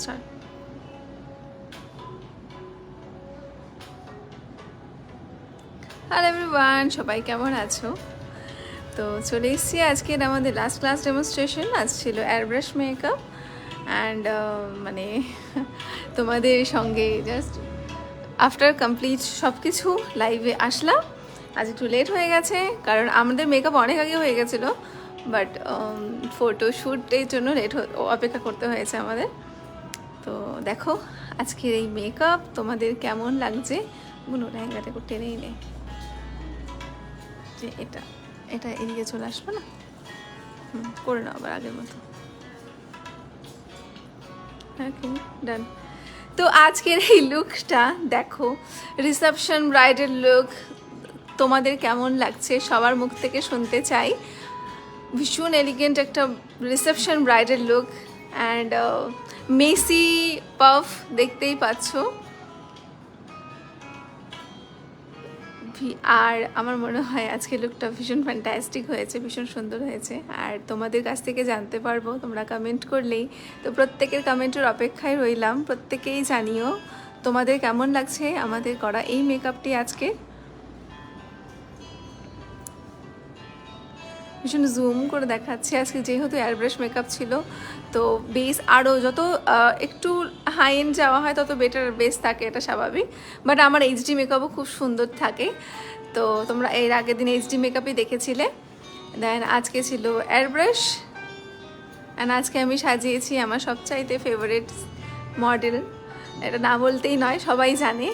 Start. Hello everyone, সবাই কেমন আছো? তো চলে এসেছি আজকের আমাদের লাস্ট ক্লাস ডেমনস্ট্রেশন। আজ ছিল এয়ারব্রাশ মেকআপ অ্যান্ড মানে তোমাদের সঙ্গে জাস্ট আফটার কমপ্লিট সব কিছু লাইভে আসলাম। আজ একটু লেট হয়ে গেছে কারণ আমাদের মেকআপ অনেক আগে হয়ে গেছিলো, বাট ফটোশ্যুটের জন্য অপেক্ষা করতে হয়েছে আমাদের। তো দেখো আজকের এই মেকআপ তোমাদের কেমন লাগছে। বুনো লেহেঙ্গাটা একটু টেনেই নে, যে এটা এটা এদিকে চলে আসবে না, করে নাও আবার আগের মতো। হ্যাঁ, ডান। তো আজকের এই লুকটা দেখো, রিসেপশন ব্রাইডাল লুক, তোমাদের কেমন লাগছে সবার মুখ থেকে শুনতে চাই। ভীষণ এলিগেন্ট একটা reception bridal look and Messi puff দেখতেই পাচ্ছ। আর আমার মনে হয় আজকে লুকটা ভীষণ ফ্যান্টাস্টিক হয়েছে, ভীষণ সুন্দর হয়েছে। আর তোমাদের কাছ থেকে জানতে পারবো তোমরা কমেন্ট করলেই। তো প্রত্যেকের কমেন্টের অপেক্ষায় রইলাম, প্রত্যেকেই জানিও তোমাদের কেমন লাগছে আমাদের করা এই মেকআপটি আজকে। ভীষণ জুম করে দেখাচ্ছে আজকে, যেহেতু এয়ারব্রাশ মেকআপ ছিল তো বেস আরও যত একটু হাই এন্ড যাওয়া হয় তত বেটার বেস থাকে, এটা স্বাভাবিক। বাট আমার এইচডি মেকআপও খুব সুন্দর থাকে। তো তোমরা এর আগের দিন এইচডি মেকআপই দেখেছিলে, দেন আজকে ছিল এয়ারব্রাশ অ্যান্ড আজকে আমি সাজিয়েছি আমার সবচাইতে ফেভারিট মডেল। এটা না বলতেই নয়, সবাই জানে।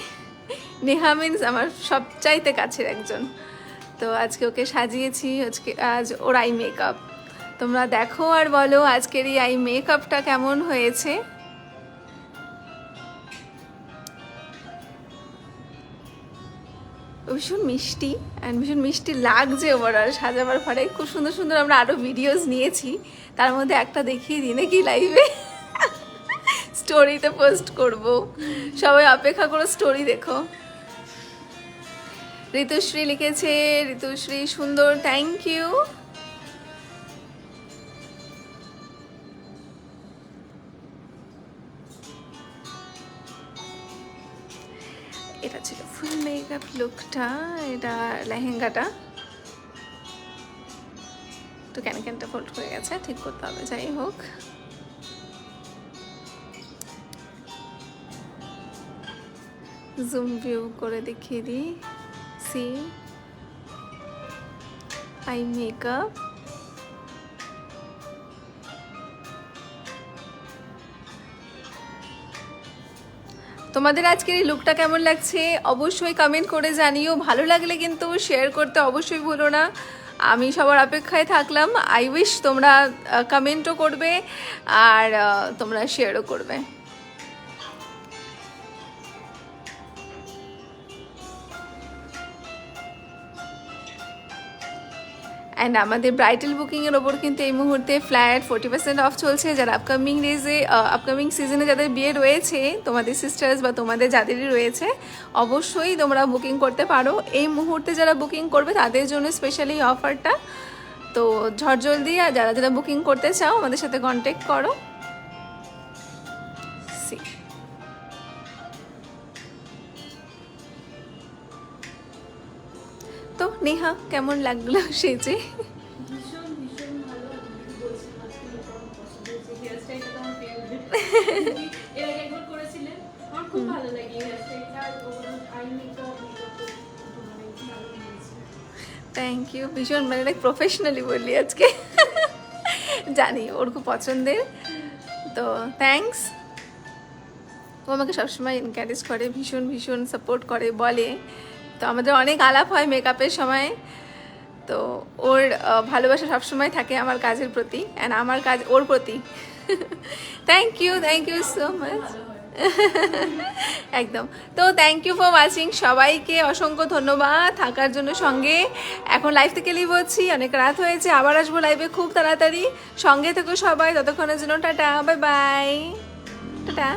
নেহা মিন্স আমার সবচাইতে কাছের একজন। তো আজকে ওকে সাজিয়েছি, আজ ওর আই মেকআপ। তোমরা দেখো আর বলো আজকের এই আই মেকআপটা কেমন হয়েছে। ভীষণ মিষ্টি অ্যান্ড ভীষণ মিষ্টি লাগছে ওভারঅল সাজাবার পরে। খুব সুন্দর সুন্দর আমরা আরও ভিডিওস নিয়েছি, তার মধ্যে একটা দেখিয়ে দিই নাকি লাইভে, স্টোরিতে পোস্ট করব, সবাই অপেক্ষা করো, স্টোরি দেখো। ঋতুশ্রী লিখেছে, ঋতুশ্রী সুন্দর, থ্যাংক ইউ। এটা ছিল ফুল মেকআপ লুকটা, এটা লেহেঙ্গাটা তো ক্যানটা ফোল্ড হয়ে গেছে, ঠিক করতে হবে। যাই হোক, জুম ভিউ করে দেখিয়ে দিই। সি আই মেকআপ, তোমাদের আজকের এই লুকটা কেমন লাগছে অবশ্যই কমেন্ট করে জানিও। ভালো লাগলে কিন্তু শেয়ার করতে অবশ্যই ভুলো না। আমি সবার অপেক্ষায় থাকলাম। আই উইশ তোমরা কমেন্টও করবে আর তোমরা শেয়ারও করবে। অ্যান্ড আমাদের ব্রাইডাল বুকিংয়ের ওপর কিন্তু এই মুহূর্তে ফ্ল্যাট 40% অফ চলছে। যারা আপকামিং সিজনে যাদের বিয়ে রয়েছে, তোমাদের সিস্টার্স বা তোমাদের যাদেরই রয়েছে, অবশ্যই তোমরা বুকিং করতে পারো। এই মুহূর্তে যারা বুকিং করবে তাদের জন্য স্পেশালি অফারটা। তো ঝটজলদি আর যারা যারা বুকিং করতে চাও আমাদের সাথে কন্ট্যাক্ট করো। তো নেহা কেমন লাগলো সেজে? থ্যাংক ইউ, ভীষণ মানে লাইক প্রফেশনালি বললি আজকে। জানি ওর খুব পছন্দের, তো থ্যাংকস। ও আমাকে সবসময় এনকারেজ করে, ভীষণ ভীষণ সাপোর্ট করে, বলে। তো আমাদের অনেক আলাপ হয় মেকআপের সময়। তো ওর ভালোবাসা সবসময় থাকে আমার কাজের প্রতি অ্যান্ড আমার কাজ ওর প্রতি। Thank you so much. একদম। তো থ্যাংক ইউ ফর ওয়াচিং, সবাইকে অসংখ্য ধন্যবাদ থাকার জন্য সঙ্গে। এখন লাইভ থেকে লিভ হচ্ছি, অনেক রাত হয়েছে, আবার আসবো লাইভে খুব তাড়াতাড়ি। সঙ্গে থেকো সবাই, ততক্ষণের জন্য টাটা, বাই বাই, টাটা।